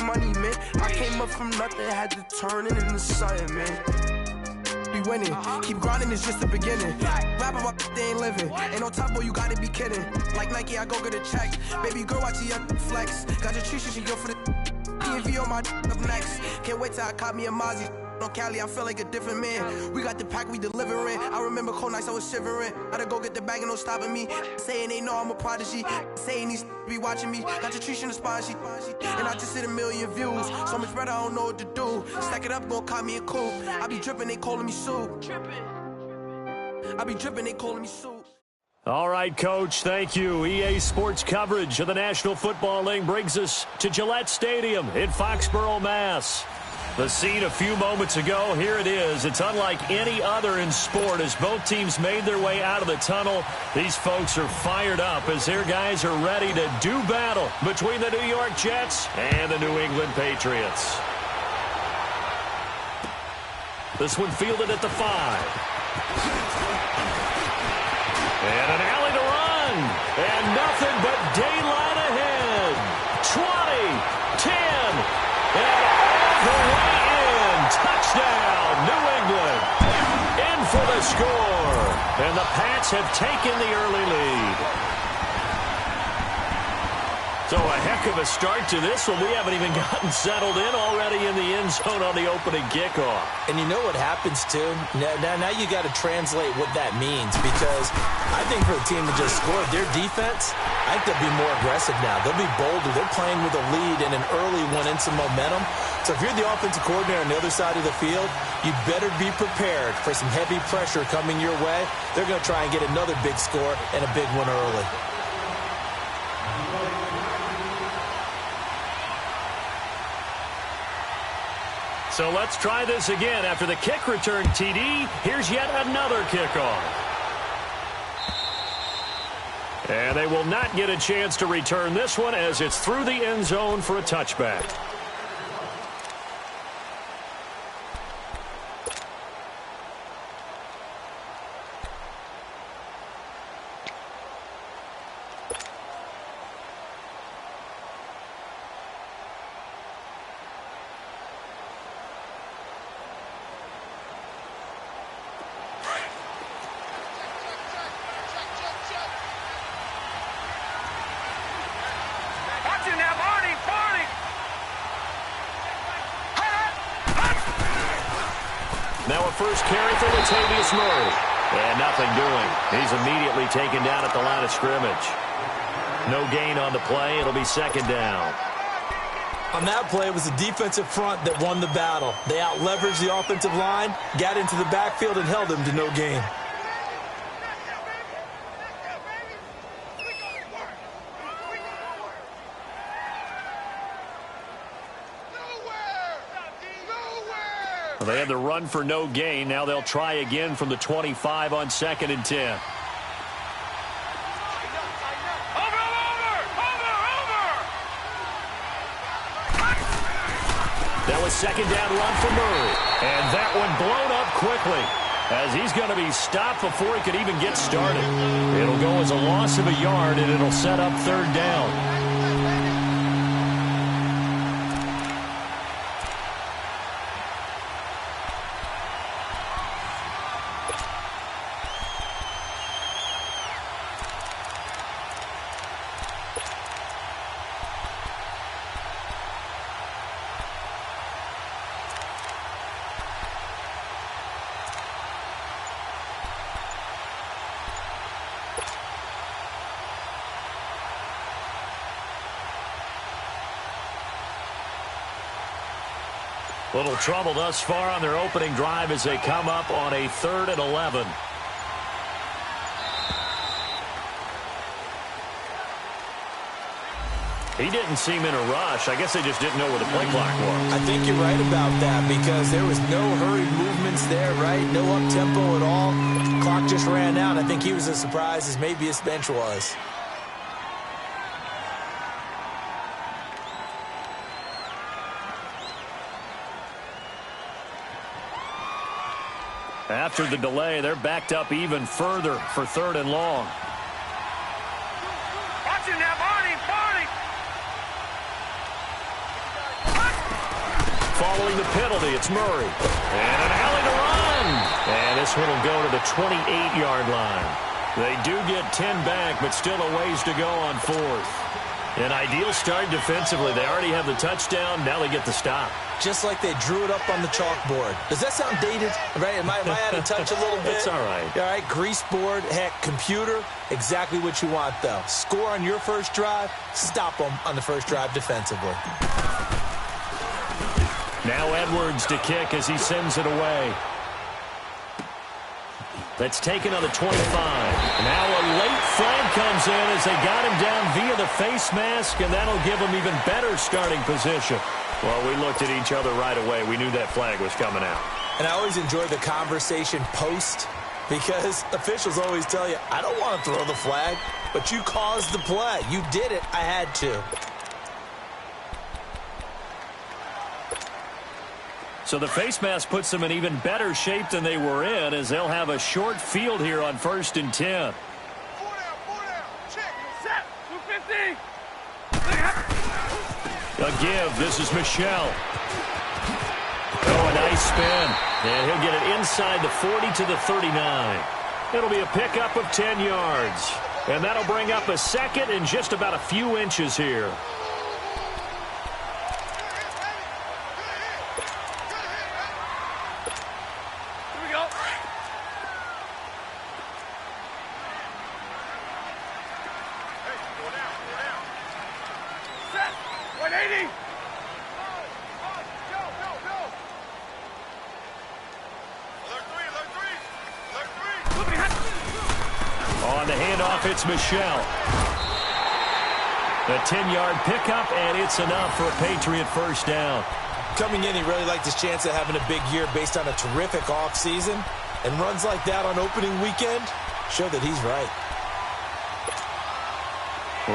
money, man. I came up from nothing, had to turn it into something, man. Be winning, keep grinding, it's just the beginning. Rap about they ain't living. Ain't no top boy, you gotta be kidding. Like Nike, I go get a check. Baby girl, watch your flex. Got your trees, she go for the DV on my up next. Can't wait till I caught me a Mozzie. On Cali, I feel like a different man. We got the pack, we delivering. I remember cold nights, I was shivering. Gotta go get the bag and no stopping me. Saying they know I'm a prodigy. Saying these be watching me. Got your trees in the spine, and I just hit 1 million views. So much better, I don't know what to do. Stack it up, gon' call me a coupe. I be dripping, they calling me soup. I be dripping, they calling me soup. All right, Coach, thank you. EA Sports coverage of the National Football League brings us to Gillette Stadium in Foxborough, Mass. The scene a few moments ago, here it is. It's unlike any other in sport as both teams made their way out of the tunnel. These folks are fired up as their guys are ready to do battle between the New York Jets and the New England Patriots. This one fielded at the 5. And an alley to run. And nothing but daylight ahead. 20, 10, and the way in. Touchdown, New England. In for the score. And the Pats have taken the early lead. So a heck of a start to this one. We haven't even gotten settled in already in the end zone on the opening kickoff. And you know what happens, too? Now you got to translate what that means, because I think for the team to just score, their defense, I think they'll be more aggressive now. They'll be bolder. They're playing with a lead and an early one and some momentum. So if you're the offensive coordinator on the other side of the field, you better be prepared for some heavy pressure coming your way. They're going to try and get another big score and a big one early. So let's try this again. After the kick return TD, here's yet another kickoff. And they will not get a chance to return this one as it's through the end zone for a touchback. Now a first carry for Latavius Murray. And nothing doing. He's immediately taken down at the line of scrimmage. No gain on the play. It'll be second down. On that play, it was the defensive front that won the battle. They out-leveraged the offensive line, got into the backfield, and held them to no gain. They had the run for no gain. Now they'll try again from the 25 on 2nd and 10. That was second down run for Murray. And that one blown up quickly as he's going to be stopped before he could even get started. It'll go as a loss of a yard, and it'll set up third down. Little trouble thus far on their opening drive as they come up on a 3rd and 11. He didn't seem in a rush. I guess they just didn't know where the play clock was. I think you're right about that because there was no hurried movements there, right? No up-tempo at all. Clock just ran out. I think he was as surprised as maybe his bench was. After the delay, they're backed up even further for 3rd and long. Watch him now, Barney! following the penalty. It's Murray. And an alley to run. And this one will go to the 28-yard line. They do get 10 back, but still a ways to go on fourth. An ideal start defensively. They already have the touchdown. Now they get the stop. Just like they drew it up on the chalkboard. Does that sound dated? Right? Am I out of touch a little bit? It's all right. All right, grease board, heck, computer, exactly what you want, though. Score on your first drive, stop them on the first drive defensively. Now Edwards to kick as he sends it away. That's taken on the 25. Now a late flag comes in as they got him down via the face mask, and that'll give them even better starting position. Well, we looked at each other right away. We knew that flag was coming out. And I always enjoy the conversation post because officials always tell you, I don't want to throw the flag, but you caused the play. You did it. I had to. So the face mask puts them in even better shape than they were in as they'll have a short field here on 1st and 10. 4 down. Check. Set. 250. A give. This is Michelle. Oh, a nice spin. And he'll get it inside the 40 to the 39. It'll be a pickup of 10 yards. And that'll bring up a second and just about a few inches here. On the handoff, it's Michelle. A 10-yard pickup, and it's enough for a Patriot first down. Coming in, he really liked his chance of having a big year based on a terrific offseason. And runs like that on opening weekend show that he's right.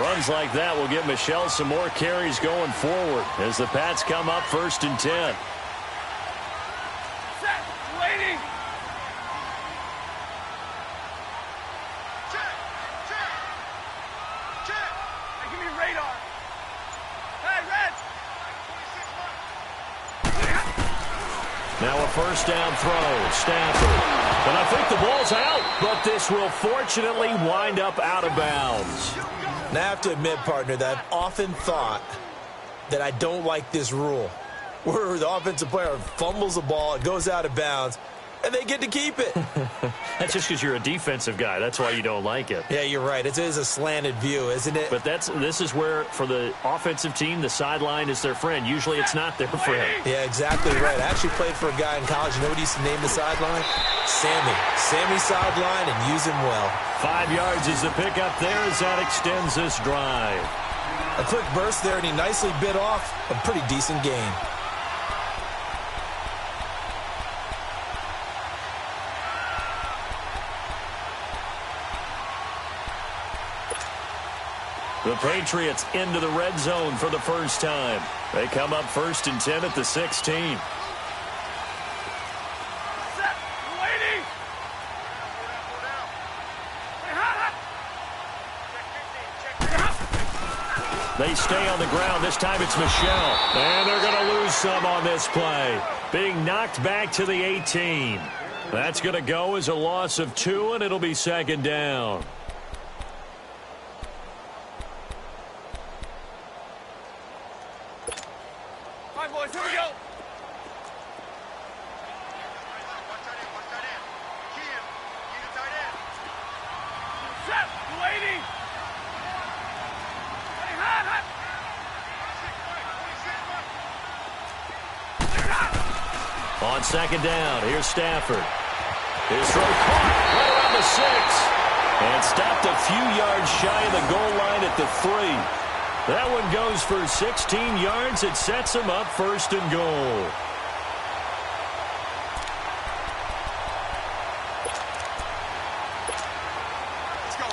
Runs like that will give Michelle some more carries going forward as the Pats come up 1st and 10. Set. Waiting. Check. Hey, give me radar. Hey, red. Now a first down throw. Stafford. And I think the ball's out, but this will fortunately wind up out of bounds. Now, I have to admit, partner, that I've often thought that I don't like this rule, where the offensive player fumbles the ball, it goes out of bounds, and they get to keep it. That's just because you're a defensive guy. That's why you don't like it. Yeah, you're right. It is a slanted view, isn't it? But this is where, for the offensive team, the sideline is their friend. Usually it's not their friend. Yeah, exactly right. I actually played for a guy in college. You know what he used to name the sideline? Sammy. Sammy sideline, and use him well. 5 yards is the pickup there as that extends this drive. A quick burst there, and he nicely bit off a pretty decent gain. The Patriots into the red zone for the first time. They come up 1st and 10 at the 16. Set. Waiting. They stay on the ground. This time it's Michelle. And they're going to lose some on this play. Being knocked back to the 18. That's going to go as a loss of 2, and it'll be 2nd down. Boys, here we go. Set. Waiting. Hey, hot. On 2nd down, here's Stafford. His throw caught right around the 6. And stopped a few yards shy of the goal line at the 3. That one goes for 16 yards. It sets him up 1st and goal. Let's go.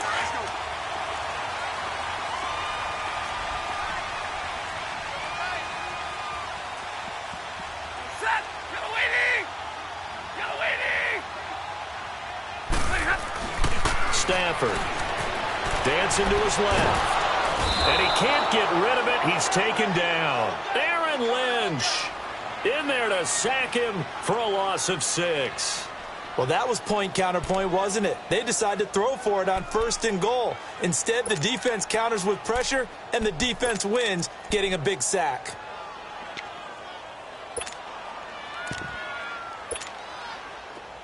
Set. Stafford dancing to his left. And he can't get rid of it. He's taken down. Aaron Lynch. In there to sack him for a loss of 6. Well, that was point counterpoint, wasn't it? They decided to throw for it on 1st and goal. Instead, the defense counters with pressure, and the defense wins, getting a big sack.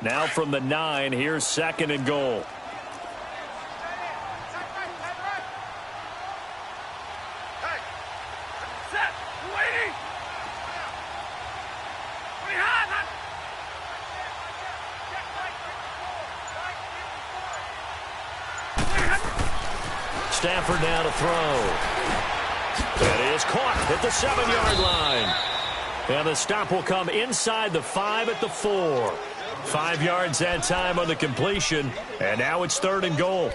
Now from the 9, here's 2nd and goal. Stafford now to throw. It is caught at the 7-yard line. And the stop will come inside the 5 at the 4. 5 yards that time on the completion. And now it's 3rd and goal.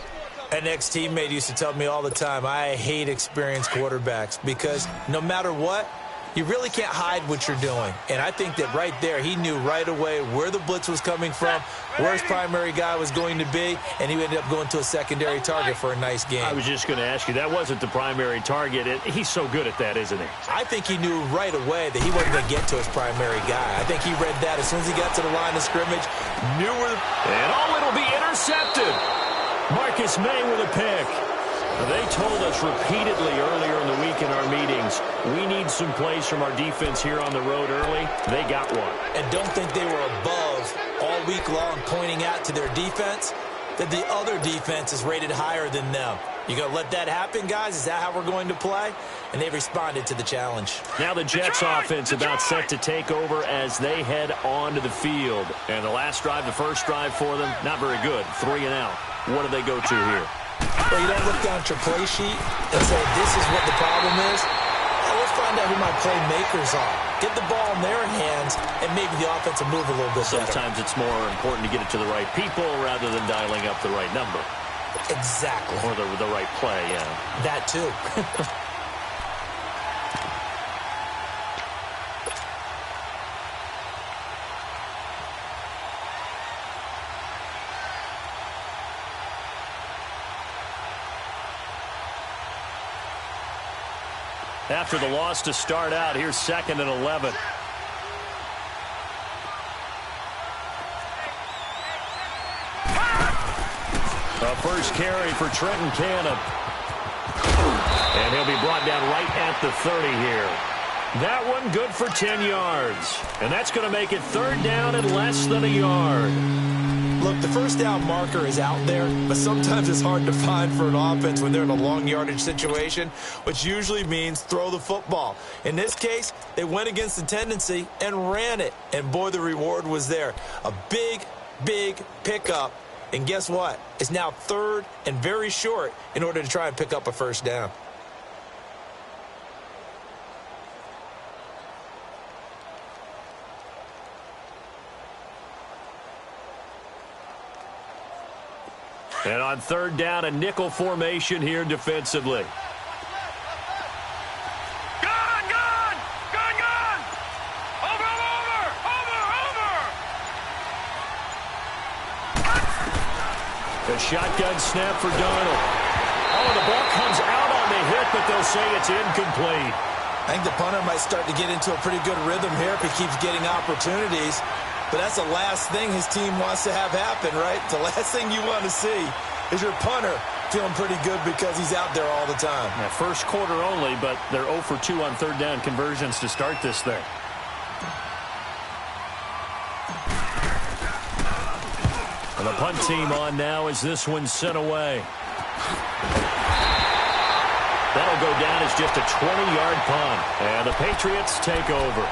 An ex-teammate used to tell me all the time, I hate experienced quarterbacks because no matter what, you really can't hide what you're doing. And I think that right there, he knew right away where the blitz was coming from, where his primary guy was going to be, and he ended up going to a secondary target for a nice game. I was just going to ask you, that wasn't the primary target. He's so good at that, isn't he? I think he knew right away that he wasn't going to get to his primary guy. I think he read that as soon as he got to the line of scrimmage, knew where... And it'll be intercepted. Marcus May with a pick. They told us repeatedly earlier in the week in our meetings, we need some plays from our defense here on the road early. They got one. And don't think they were above all week long pointing out to their defense that the other defense is rated higher than them. You going to let that happen, guys? Is that how we're going to play? And they responded to the challenge. Now the Jets offense about set to take over as they head onto the field. And the last drive, the first drive for them, not very good. 3 and out. What do they go to here? Well, you don't look down at your play sheet and say, this is what the problem is. Well, let's find out who my playmakers are. Get the ball in their hands, and maybe the offense will move a little bit better. Sometimes it's more important to get it to the right people rather than dialing up the right number. Exactly. Or the right play, yeah. That too. After the loss to start out, here's 2nd and 11. A first carry for Trenton Cannon. And he'll be brought down right at the 30 here. That one good for 10 yards. And that's going to make it 3rd down and less than a yard. Look, the first down marker is out there, but sometimes it's hard to find for an offense when they're in a long yardage situation, which usually means throw the football. In this case, they went against the tendency and ran it. And boy, the reward was there. A big, big pickup. And guess what? It's now 3rd and very short in order to try and pick up a first down. And on 3rd down, a nickel formation here defensively. A shotgun snap for Darnold. Oh, the ball comes out on the hit, but they'll say it's incomplete. I think the punter might start to get into a pretty good rhythm here if he keeps getting opportunities. But that's the last thing his team wants to have happen, right? The last thing you want to see is your punter feeling pretty good because he's out there all the time. Yeah, first quarter only, but they're 0 for 2 on 3rd down conversions to start this thing. And the punt team on now as this one's sent away. That'll go down as just a 20-yard punt. And the Patriots take over.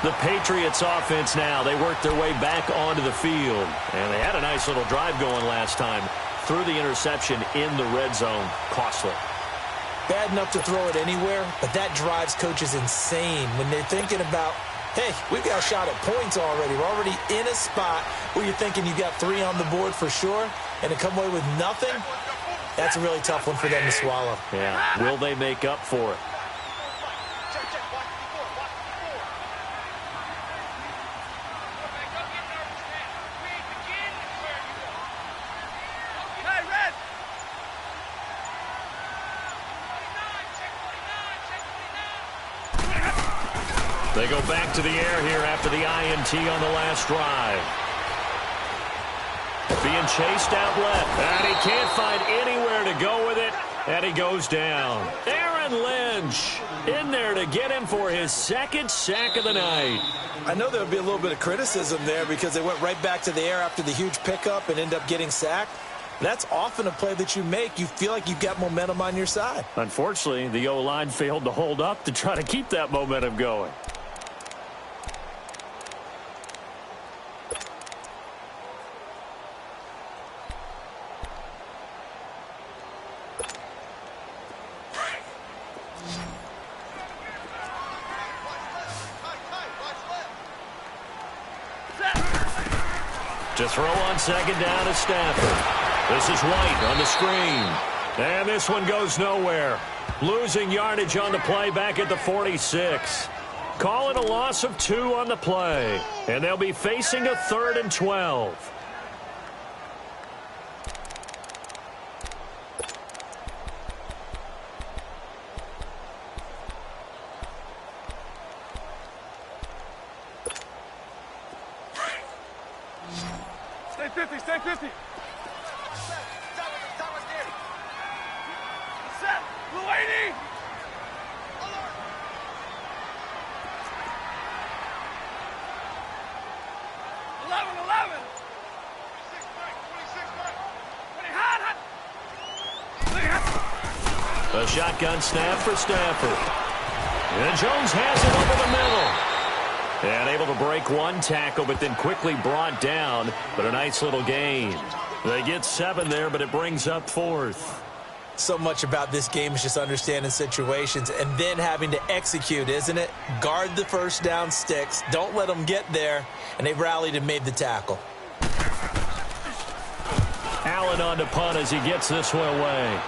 The Patriots offense now, they work their way back onto the field. And they had a nice little drive going last time. Threw the interception in the red zone. Costly. Bad enough to throw it anywhere, but that drives coaches insane when they're thinking about, hey, we've got a shot at points already. We're already in a spot where you're thinking you got 3 on the board for sure, and to come away with nothing, that's a really tough one for them to swallow. Yeah, will they make up for it? They go back to the air here after the INT on the last drive. Being chased out left, and he can't find anywhere to go with it, and he goes down. Aaron Lynch in there to get him for his second sack of the night. I know there would be a little bit of criticism there because they went right back to the air after the huge pickup and end up getting sacked. That's often a play that you make. You feel like you've got momentum on your side. Unfortunately, the O-line failed to hold up to try to keep that momentum going. To throw on second down is Stafford. This is White on the screen. And this one goes nowhere. Losing yardage on the play back at the 46. Call it a loss of 2 on the play. And they'll be facing a 3rd and 12. Stay 50. Set. Blue 80. A shotgun snap for Stafford. And Jones has it over the middle. And able to break one tackle, but then quickly brought down. But a nice little gain. They get 7 there, but it brings up 4th. So much about this game is just understanding situations and then having to execute, isn't it? Guard the first down sticks. Don't let them get there. And they rallied and made the tackle. Allen on to punt as he gets this one away.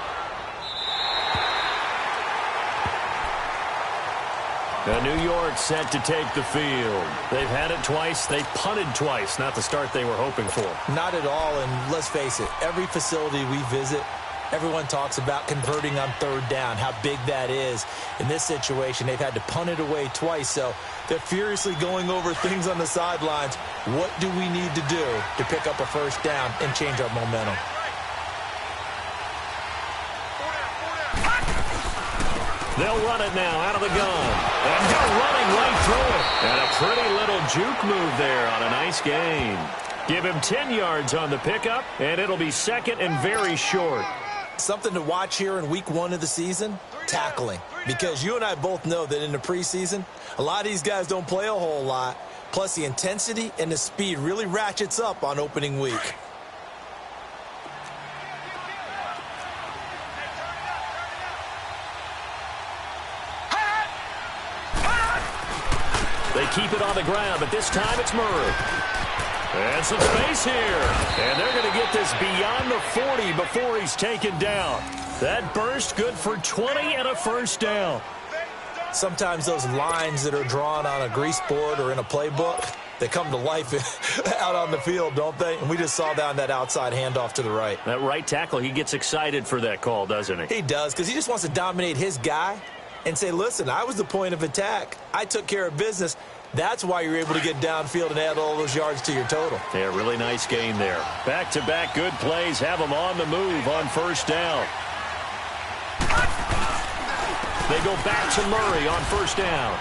And New York set to take the field. They've had it twice. They punted twice. Not the start they were hoping for. Not at all. And let's face it, every facility we visit, everyone talks about converting on 3rd down, how big that is. In this situation, they've had to punt it away twice. So they're furiously going over things on the sidelines. What do we need to do to pick up a first down and change our momentum? They'll run it now out of the gun. And go running right through it. And a pretty little juke move there on a nice gain. Give him 10 yards on the pickup, and it'll be 2nd and very short. Something to watch here in week 1 of the season, tackling. Because you and I both know that in the preseason, a lot of these guys don't play a whole lot. Plus, the intensity and the speed really ratchets up on opening week. They keep it on the ground, but this time it's Murray. And some space here. And they're going to get this beyond the 40 before he's taken down. That burst good for 20 and a first down. Sometimes those lines that are drawn on a grease board or in a playbook, they come to life out on the field, don't they? And we just saw down that outside handoff to the right. That right tackle, he gets excited for that call, doesn't he? He does, because he just wants to dominate his guy and say, listen, I was the point of attack. I took care of business. That's why you're able to get downfield and add all those yards to your total. Yeah, really nice gain there. Back-to-back good plays have them on the move on first down. They go back to Murray on first down.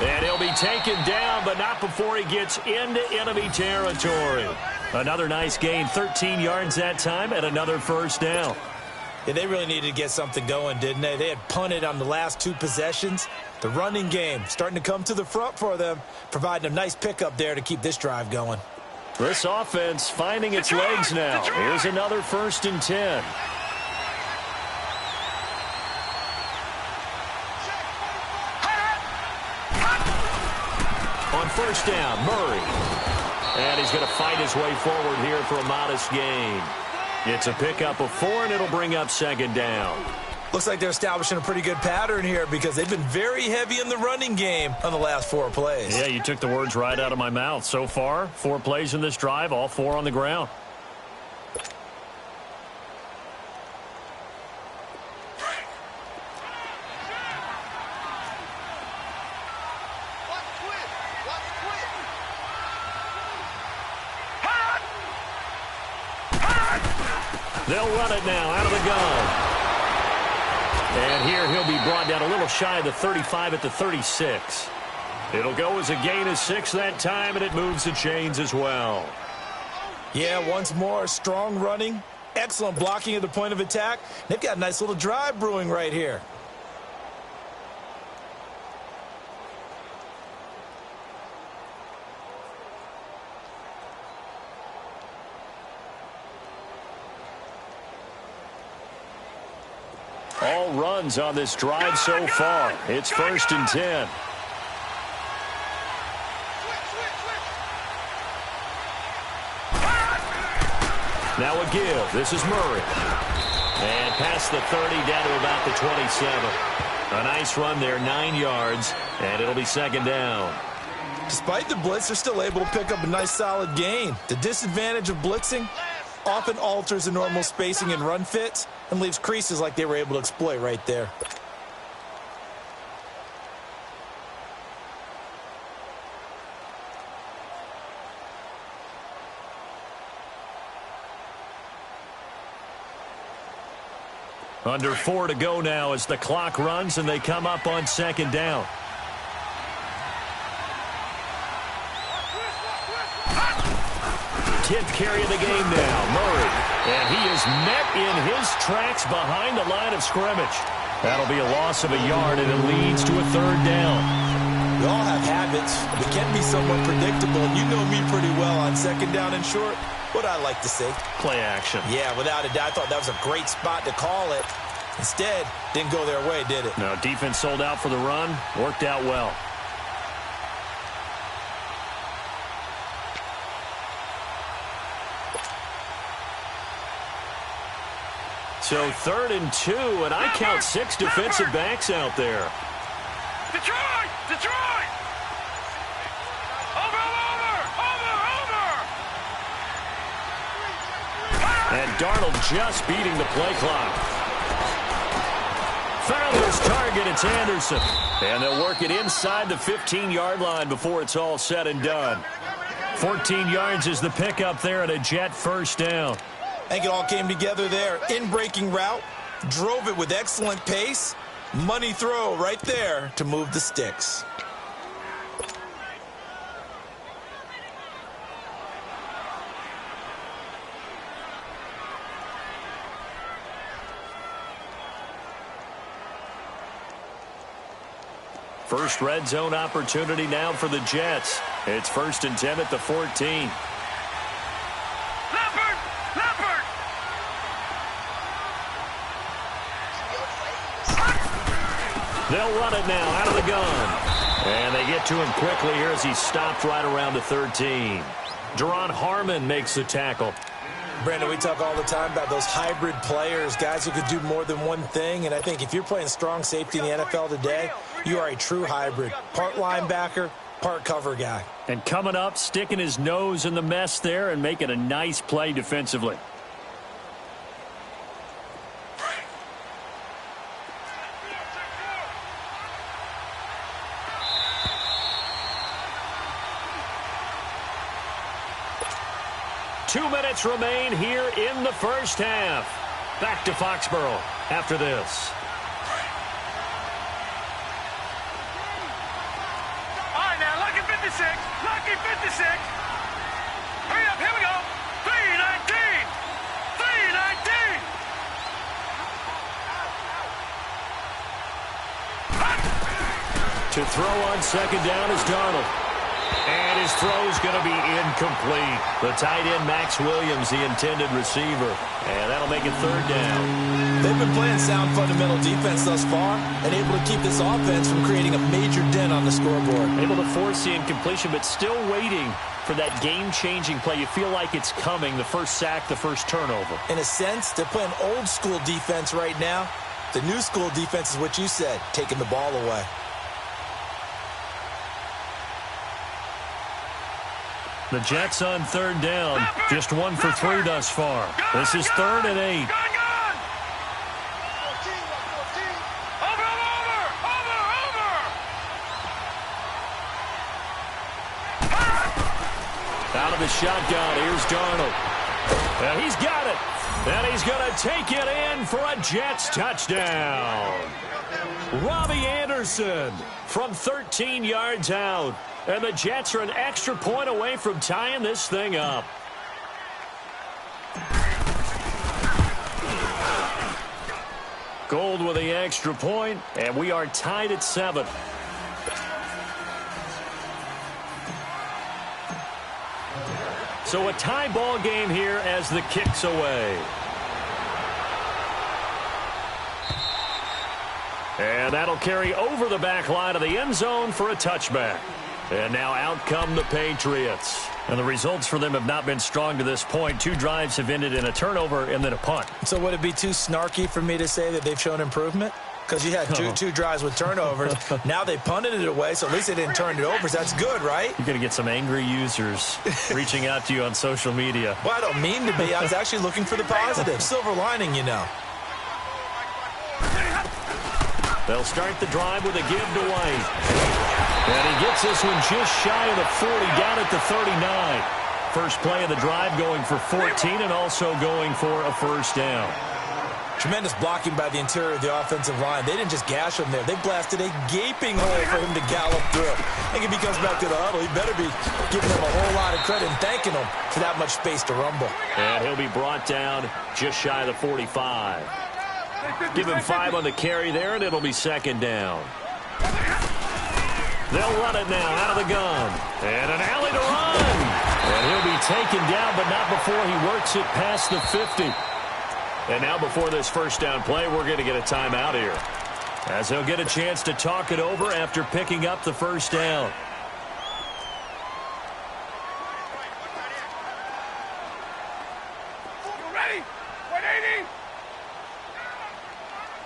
And he'll be taken down, but not before he gets into enemy territory. Another nice gain, 13 yards that time, and another first down. Yeah, they really needed to get something going, didn't they? They had punted on the last 2 possessions. The running game starting to come to the front for them, providing a nice pickup there to keep this drive going. This offense finding its legs now. Here's another 1st and 10. On first down, Murray. And he's going to fight his way forward here for a modest gain. It's a pickup of 4, and it'll bring up 2nd down. Looks like they're establishing a pretty good pattern here because they've been very heavy in the running game on the last 4 plays. Yeah, you took the words right out of my mouth. So far, 4 plays in this drive, all 4 on the ground. They'll run it now out of the gun. And here he'll be brought down a little shy of the 35 at the 36. It'll go as a gain of 6 that time, and it moves the chains as well. Yeah, once more, strong running, excellent blocking at the point of attack. They've got a nice little drive brewing right here. All runs on this drive so far. It's 1st and 10. Now a give. This is Murray. And past the 30 down to about the 27. A nice run there, 9 yards, and it'll be 2nd down. Despite the blitz, they're still able to pick up a nice solid gain. The disadvantage of blitzing often alters the normal spacing and run fits and leaves creases like they were able to exploit right there. Under 4 to go now as the clock runs and they come up on 2nd down. Tenth carry of the game now, Murray. And he is met in his tracks behind the line of scrimmage. That'll be a loss of a yard, and it leads to a 3rd down. We all have habits. We can be somewhat predictable, and you know me pretty well on 2nd down and short. What I like to say? Play action. Yeah, without a doubt. I thought that was a great spot to call it. Instead, didn't go their way, did it? No, defense sold out for the run. Worked out well. So 3rd and 2, and I count 6 defensive backs out there. Detroit! Detroit! Over! And Darnold just beating the play clock. Found his target, it's Anderson. And they'll work it inside the 15-yard line before it's all said and done. 14 yards is the pickup there, and a Jet 1st down. I think it all came together there. In-breaking route, drove it with excellent pace. Money throw right there to move the sticks. First red zone opportunity now for the Jets. It's 1st and 10 at the 14. They'll run it now out of the gun. And they get to him quickly here as he stopped right around the 13. Deron Harmon makes the tackle. Brandon, we talk all the time about those hybrid players, guys who could do more than one thing. And I think if you're playing strong safety in the NFL today, you are a true hybrid. Part linebacker, part cover guy. And coming up, sticking his nose in the mess there and making a nice play defensively. Two minutes remain here in the first half. Back to Foxborough after this. All right, now, lucky 56. Lucky 56. Hurry up, here we go. 319. 319. To throw on 2nd down is Darnold. And his throw's going to be incomplete. The tight end, Max Williams, the intended receiver. And that'll make it 3rd down. They've been playing sound fundamental defense thus far and able to keep this offense from creating a major dent on the scoreboard. Able to force the incompletion, but still waiting for that game-changing play. You feel like it's coming, the first sack, the first turnover. In a sense, they're playing old-school defense right now. The new-school defense is what you said, taking the ball away. The Jets on 3rd down, just 1 for 3 thus far. This is 3rd and 8. Out of the shotgun, here's Darnold. And he's got it. And he's going to take it in for a Jets touchdown. Robbie Anderson from 13 yards out. And the Jets are an extra point away from tying this thing up. Gold with the extra point, and we are tied at 7. So a tie ball game here as the kick's away. And that'll carry over the back line of the end zone for a touchback. And now out come the Patriots. And the results for them have not been strong to this point. 2 drives have ended in a turnover and then a punt. So would it be too snarky for me to say that they've shown improvement? Because you had two drives with turnovers. Now they punted it away, so at least they didn't turn it over. So that's good, right? You're going to get some angry users reaching out to you on social media. Well, I don't mean to be. I was actually looking for the positive. Silver lining, you know. They'll start the drive with a give to White. And he gets this one just shy of the 40, down at the 39. First play of the drive going for 14 and also going for a first down. Tremendous blocking by the interior of the offensive line. They didn't just gash him there. They blasted a gaping hole for him to gallop through. I think if he comes back to the huddle, he better be giving him a whole lot of credit and thanking him for that much space to rumble. And he'll be brought down just shy of the 45. Give him 5 on the carry there, and it'll be second down. They'll run it now out of the gun. And an alley to run. And he'll be taken down, but not before he works it past the 50. And now before this first down play, we're going to get a timeout here, as he'll get a chance to talk it over after picking up the first down. You ready? 180.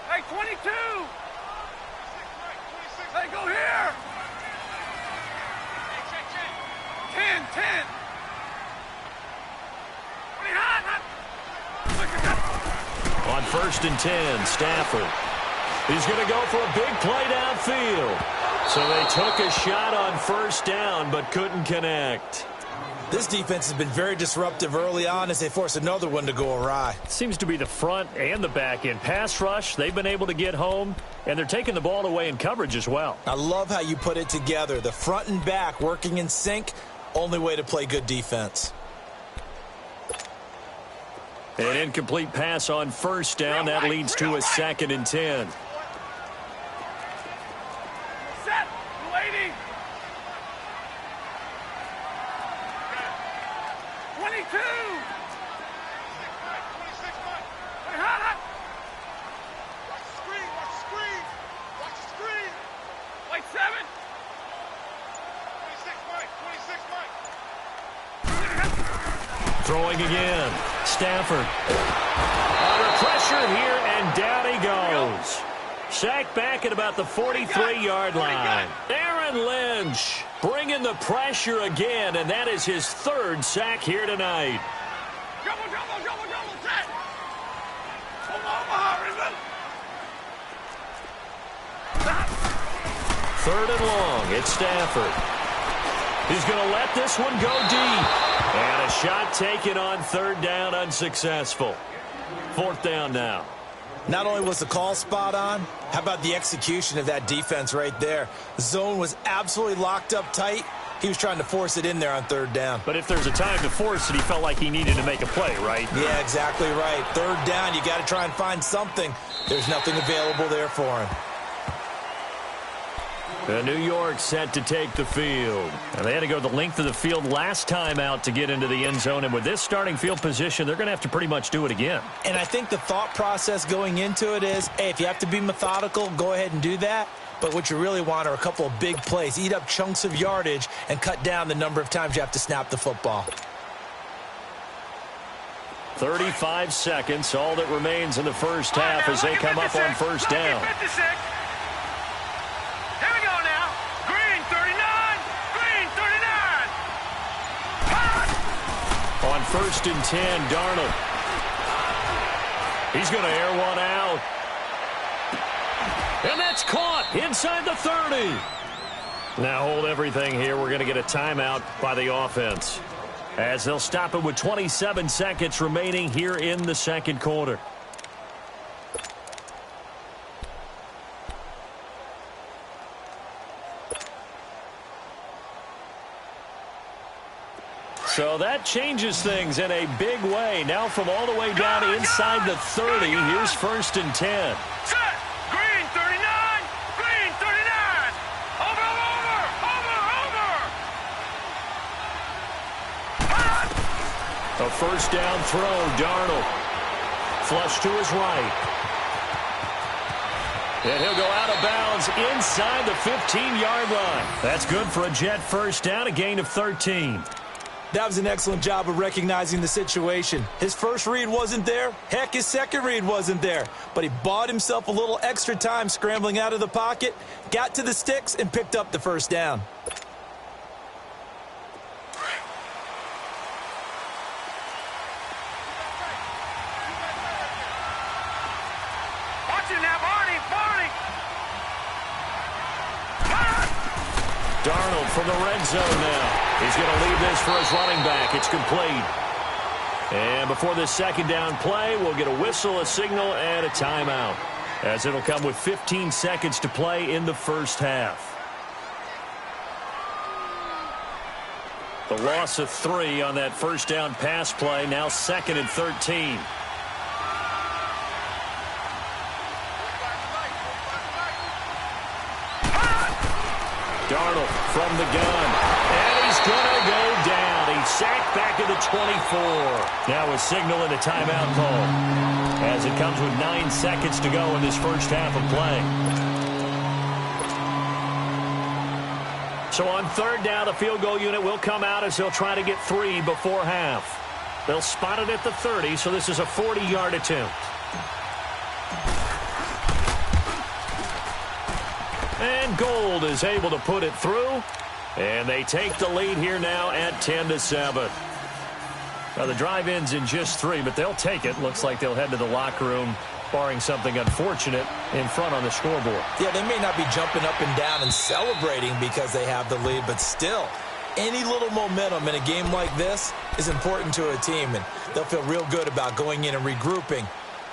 Hey, 22. Hey, go here. 10. 20 hot. Look at that. On 1st and 10, Stafford. He's going to go for a big play downfield. So they took a shot on first down, but couldn't connect. This defense has been very disruptive early on as they force another one to go awry. Seems to be the front and the back end. Pass rush, they've been able to get home, and they're taking the ball away in coverage as well. I love how you put it together. The front and back working in sync, only way to play good defense. An incomplete pass on first down. That leads to a 2nd and 10. Set. 280. 22. Hey, hot. Watch the screen. Wait, 7. 26, Mike. Throwing again. Stafford. Under pressure here, and down he goes. Sacked back at about the 43-yard line. Aaron Lynch bringing the pressure again, and that is his 3rd sack here tonight. Double, set. From Omaha, isn't it? 3rd and long. It's Stafford. He's going to let this one go deep. And a shot taken on 3rd down, unsuccessful. 4th down now. Not only was the call spot on, how about the execution of that defense right there? The zone was absolutely locked up tight. He was trying to force it in there on 3rd down. But if there's a time to force it, he felt like he needed to make a play, right? Yeah, exactly right. 3rd down, you got to try and find something. There's nothing available there for him. New York set to take the field. And they had to go the length of the field last time out to get into the end zone. And with this starting field position, they're going to have to pretty much do it again. And I think the thought process going into it is, hey, if you have to be methodical, go ahead and do that. But what you really want are a couple of big plays. Eat up chunks of yardage and cut down the number of times you have to snap the football. 35 seconds, all that remains in the first half as they come up on first down. Here we go now. Green 39. On 1st and 10, Darnold. He's going to air one out. And that's caught inside the 30. Now hold everything here. We're going to get a timeout by the offense. as they'll stop it with 27 seconds remaining here in the second quarter. So that changes things in a big way. Now from all the way down inside the 30, here's 1st and 10. Set. Green 39. Green 39. Over. A first down throw, Darnold. Flush to his right. And he'll go out of bounds inside the 15-yard line. That's good for a Jet first down, a gain of 13. That was an excellent job of recognizing the situation. His first read wasn't there. Heck, his second read wasn't there. But he bought himself a little extra time scrambling out of the pocket, got to the sticks, and picked up the first down. Watch it now, Barney. Darnold from the red zone now. He's going to leave this for his running back. It's complete. And before this second down play, we'll get a whistle, a signal, and a timeout, as it'll come with 15 seconds to play in the first half. The loss of 3 on that first down pass play, now 2nd and 13. Darnold from the gun, and he's going to go down. He's sacked back at the 24. Now a signal and a timeout call, as it comes with 9 seconds to go in this first half of play. So on 3rd down, the field goal unit will come out as they'll try to get 3 before half. They'll spot it at the 30, so this is a 40-yard attempt. And Gold is able to put it through, and they take the lead here now at 10-7. Now the drive ends in just 3, but they'll take it. Looks like they'll head to the locker room, barring something unfortunate in front on the scoreboard. Yeah, they may not be jumping up and down and celebrating because they have the lead, but still, any little momentum in a game like this is important to a team, and they'll feel real good about going in and regrouping,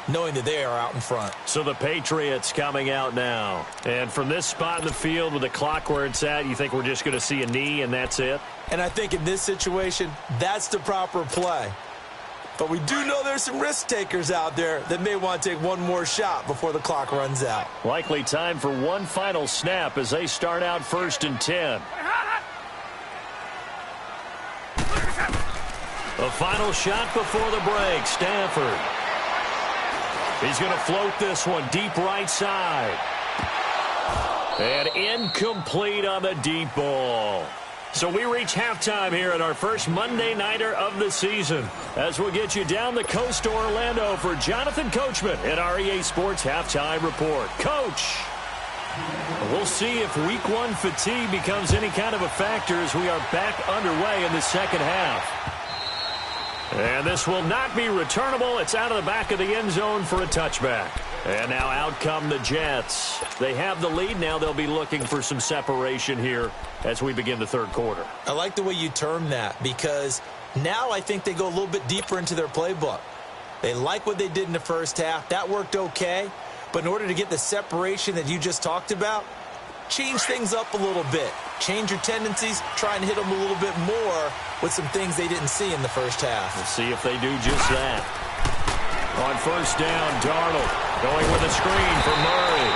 knowing that they are out in front. So the Patriots coming out now. And from this spot in the field with the clock where it's at, you think we're just going to see a knee and that's it? And I think in this situation, that's the proper play. But we do know there's some risk takers out there that may want to take one more shot before the clock runs out. Likely time for one final snap as they start out 1st and 10. The final shot before the break, Stafford. He's going to float this one deep right side. And incomplete on the deep ball. So we reach halftime here at our first Monday Nighter of the season, as we'll get you down the coast to Orlando for Jonathan Coachman at our EA Sports Halftime Report. Coach, we'll see if Week 1 fatigue becomes any kind of a factor as we are back underway in the second half. And this will not be returnable. It's out of the back of the end zone for a touchback. And now out come the Jets. They have the lead. Now they'll be looking for some separation here as we begin the third quarter. I like the way you term that, because now I think they go a little bit deeper into their playbook. They like what they did in the first half. That worked okay. But in order to get the separation that you just talked about, change things up a little bit. Change your tendencies. Try and hit them a little bit more with some things they didn't see in the first half. We'll see if they do just that. On first down, Darnold going with a screen for Murray.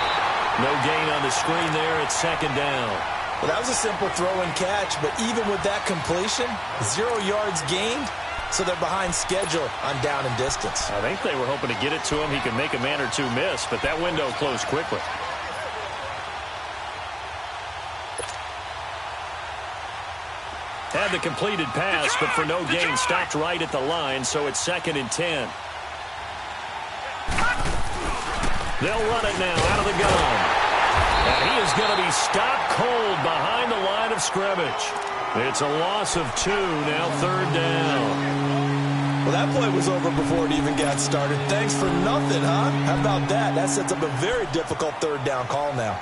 No gain on the screen there. It's 2nd down. Well, that was a simple throw and catch, but even with that completion, 0 yards gained, so they're behind schedule on down and distance. I think they were hoping to get it to him. He could make a man or two miss, but that window closed quickly. Had the completed pass, but for no gain, stopped right at the line, so it's 2nd and 10. They'll run it now out of the gun. And he is going to be stopped cold behind the line of scrimmage. It's a loss of 2, now 3rd down. Well, that play was over before it even got started. Thanks for nothing, huh? How about that? That sets up a very difficult 3rd down call now.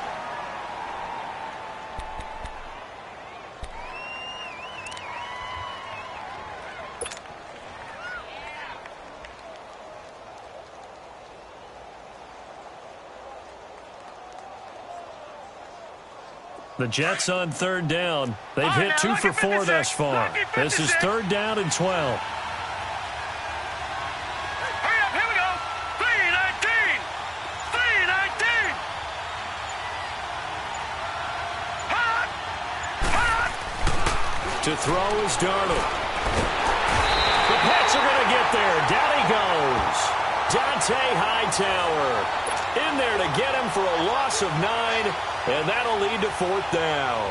The Jets on third down. They've hit 2 for 4 thus far. This is third down and 12. Hurry up, here we go. 3-19. 3-19. Hot. Hot. To throw is Darnold. The Pats are going to get there. Down he goes. Dante Hightower in there to get him for a loss of 9, and that'll lead to fourth down.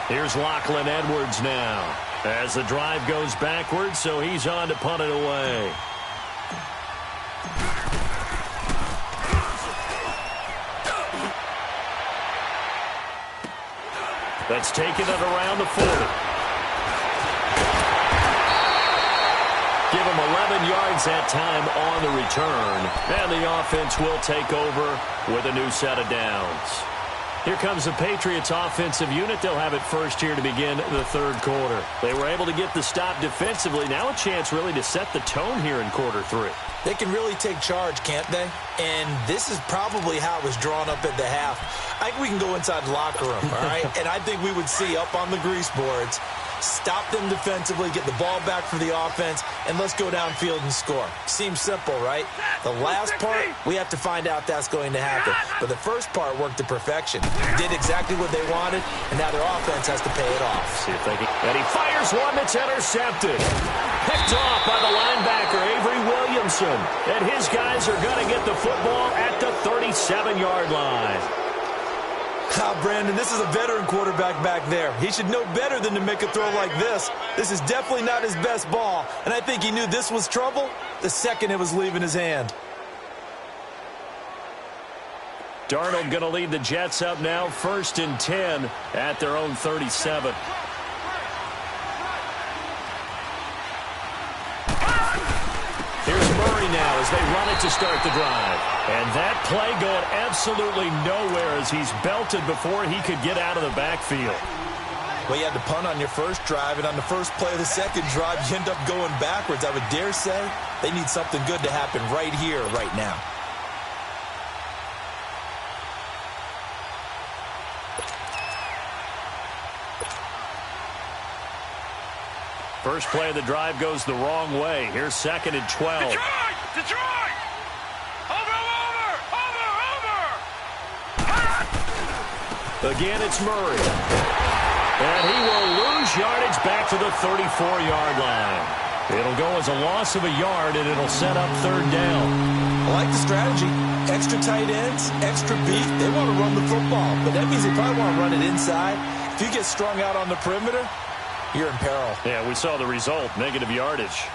Here's Lachlan Edwards now as the drive goes backwards, so he's on to punt it away. That's taken it around the 40. Give him 11 yards that time on the return. And the offense will take over with a new set of downs. Here comes the Patriots offensive unit. They'll have it first here to begin the third quarter. They were able to get the stop defensively. Now a chance really to set the tone here in quarter 3. They can really take charge, can't they? And this is probably how it was drawn up at the half. I think we can go inside the locker room, all right? And I think we would see up on the grease boards, stop them defensively, get the ball back for the offense, and let's go downfield and score. Seems simple, right? The last part, we have to find out that's going to happen. But the first part worked to perfection. Did exactly what they wanted, and now their offense has to pay it off. See if they can. And he fires one that's intercepted. Picked off by the linebacker, Avery Williamson. And his guys are going to get the football at the 37-yard line. Brandon, this is a veteran quarterback back there. He should know better than to make a throw like this. This is definitely not his best ball, and I think he knew this was trouble the second it was leaving his hand. Darnold going to lead the Jets up now, 1st and 10 at their own 37. Here's Murray now as they run it to start the drive. And that play going absolutely nowhere as he's belted before he could get out of the backfield. Well, you had to punt on your first drive, and on the first play of the second drive, you end up going backwards. I would dare say they need something good to happen right here, right now. First play of the drive goes the wrong way. Here's 2nd and 12. Detroit! Over! Again, it's Murray. And he will lose yardage back to the 34-yard line. It'll go as a loss of a yard, and it'll set up third down. I like the strategy. Extra tight ends, extra beef. They want to run the football, but that means they probably want to run it inside. If you get strung out on the perimeter, you're in peril. Yeah, we saw the result, negative yardage.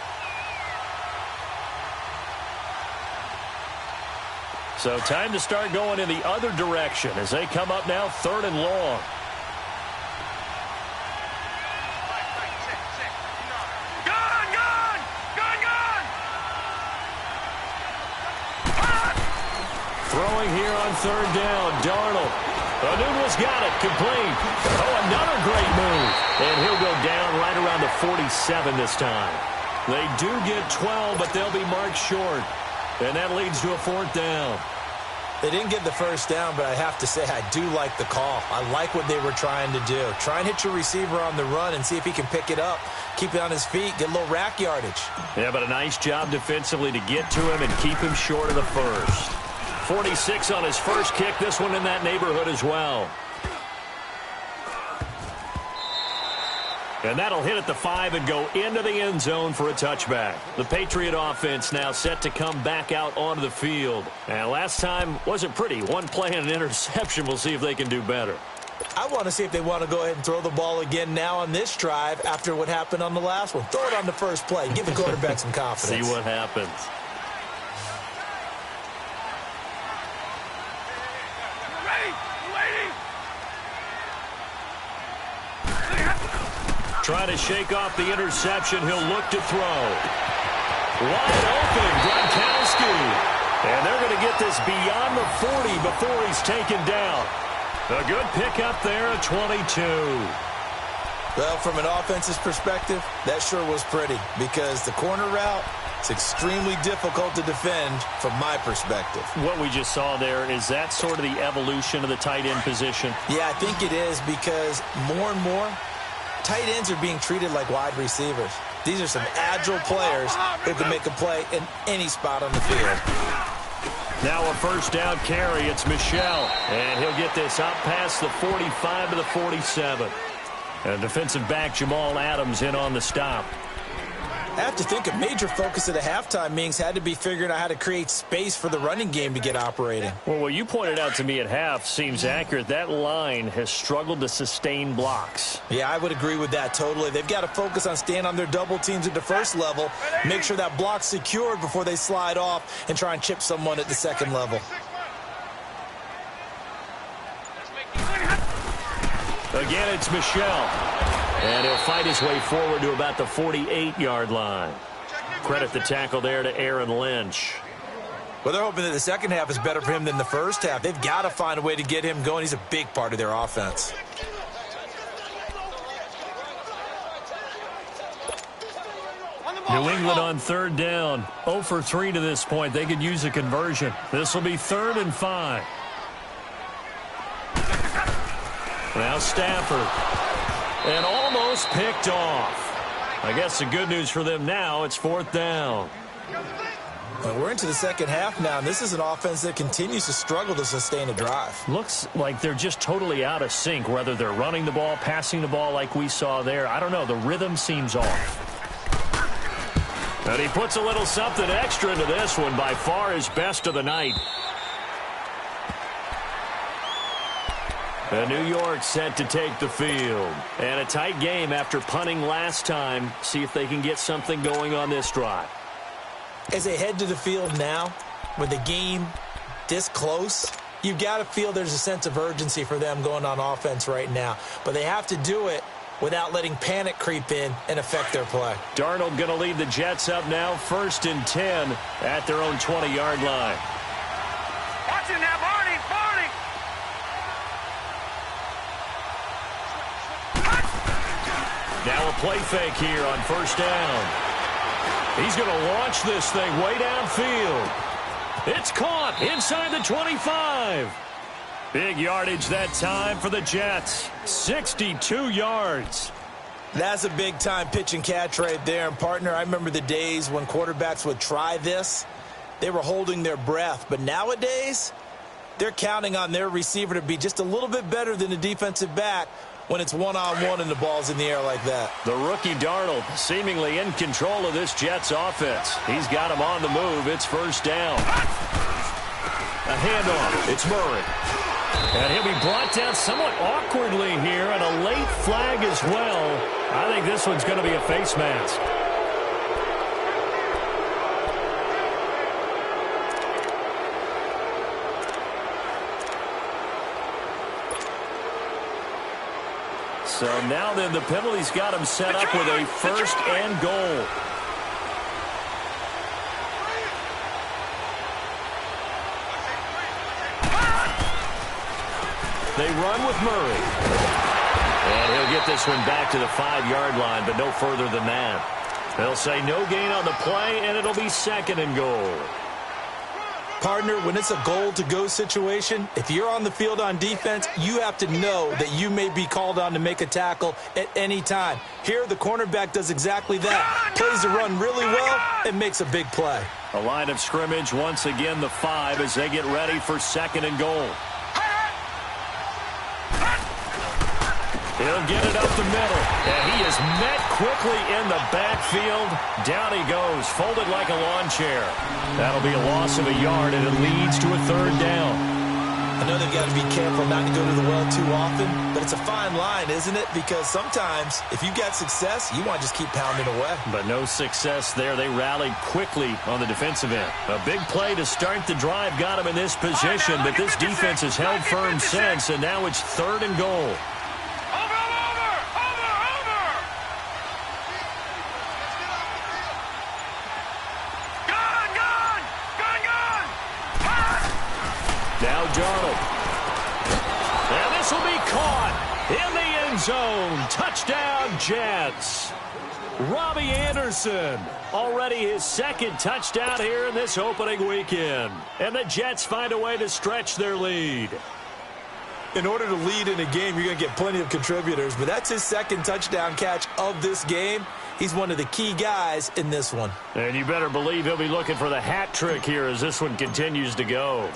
So time to start going in the other direction as they come up now 3rd and long. Throwing here on 3rd down, Darnold. Anunwa's got it, complete. Oh, another great move. And he'll go down right around the 47 this time. They do get 12, but they'll be marked short. And that leads to a 4th down. They didn't get the first down, but I have to say I do like the call. I like what they were trying to do. Try and hit your receiver on the run and see if he can pick it up. Keep it on his feet, get a little rack yardage. Yeah, but a nice job defensively to get to him and keep him short of the first. 46 on his first kick. This one in that neighborhood as well. And that'll hit at the 5 and go into the end zone for a touchback. The Patriot offense now set to come back out onto the field. And last time wasn't pretty. One play and an interception. We'll see if they can do better. I want to see if they want to go ahead and throw the ball again now on this drive after what happened on the last one. Throw it on the first play. Give the quarterback some confidence. See what happens. Trying to shake off the interception. He'll look to throw. Wide open, Gronkowski. And they're going to get this beyond the 40 before he's taken down. A good pickup there at 22. Well, from an offensive perspective, that sure was pretty because the corner route, It's extremely difficult to defend from my perspective. What we just saw there, is that sort of the evolution of the tight end position? Yeah, I think it is, because more and more, tight ends are being treated like wide receivers. These are some agile players who can make a play in any spot on the field. Now a first down carry. It's Michel, and he'll get this up past the 45 to the 47. And defensive back Jamal Adams in on the stop. I have to think a major focus at the halftime means had to be figuring out how to create space for the running game to get operating. Well, what you pointed out to me at half seems accurate. That line has struggled to sustain blocks. Yeah, I would agree with that totally. They've got to focus on staying on their double teams at the first level, make sure that block's secured before they slide off and try and chip someone at the second level. Again, it's Michel. And he'll fight his way forward to about the 48-yard line. Credit the tackle there to Aaron Lynch. Well, they're hoping that the second half is better for him than the first half. They've got to find a way to get him going. He's a big part of their offense. New England on third down. 0 for 3 to this point. They could use a conversion. This will be 3rd and 5. Now Stafford. And almost picked off. I guess the good news for them now, it's 4th down. Well, we're into the second half now, and this is an offense that continues to struggle to sustain a drive. Looks like they're just totally out of sync, whether they're running the ball, passing the ball like we saw there. I don't know. The rhythm seems off. And he puts a little something extra into this one, by far his best of the night. And New York set to take the field. And a tight game after punting last time. See if they can get something going on this drive. As they head to the field now, with the game this close, you've got to feel there's a sense of urgency for them going on offense right now. But they have to do it without letting panic creep in and affect their play. Darnold going to lead the Jets up now, 1st and 10 at their own 20-yard line. Watch it now, Barney, Barney. Now a play fake here on 1st down. He's going to launch this thing way downfield. It's caught inside the 25. Big yardage that time for the Jets. 62 yards. That's a big-time pitch and catch right there. And, partner, I remember the days when quarterbacks would try this. They were holding their breath. But nowadays, they're counting on their receiver to be just a little bit better than the defensive back when it's one-on-one and the ball's in the air like that. The rookie Darnold seemingly in control of this Jets offense. He's got him on the move. It's 1st down. A handoff. It's Murray. And he'll be brought down somewhat awkwardly here, and a late flag as well. I think this one's going to be a face mask. So now then the penalty's got him set up with a 1st and goal. They run with Murray. And he'll get this one back to the 5-yard line, but no further than that. They'll say no gain on the play, and it'll be 2nd and goal. Partner, when it's a goal-to-go situation, if you're on the field on defense, you have to know that you may be called on to make a tackle at any time. Here, the cornerback does exactly that. Plays the run really well and makes a big play. A line of scrimmage, once again the 5 as they get ready for 2nd and goal. He'll get it up the middle, and he is met quickly in the backfield. Down he goes, folded like a lawn chair. That'll be a loss of a yard, and it leads to a 3rd down. I know they've got to be careful not to go to the well too often, but it's a fine line, isn't it? Because sometimes, if you've got success, you want to just keep pounding away. But no success there. They rallied quickly on the defensive end. A big play to start the drive got him in this position, but this defense has held firm since, and now it's 3rd and goal. Now Darnold. And this will be caught. in the end zone. Touchdown, Jets. Robbie Anderson, already his second touchdown here in this opening weekend. And the Jets find a way to stretch their lead. In order to lead in a game, you're going to get plenty of contributors, but that's his second touchdown catch of this game. He's one of the key guys in this one. And you better believe he'll be looking for the hat trick here as this one continues to go.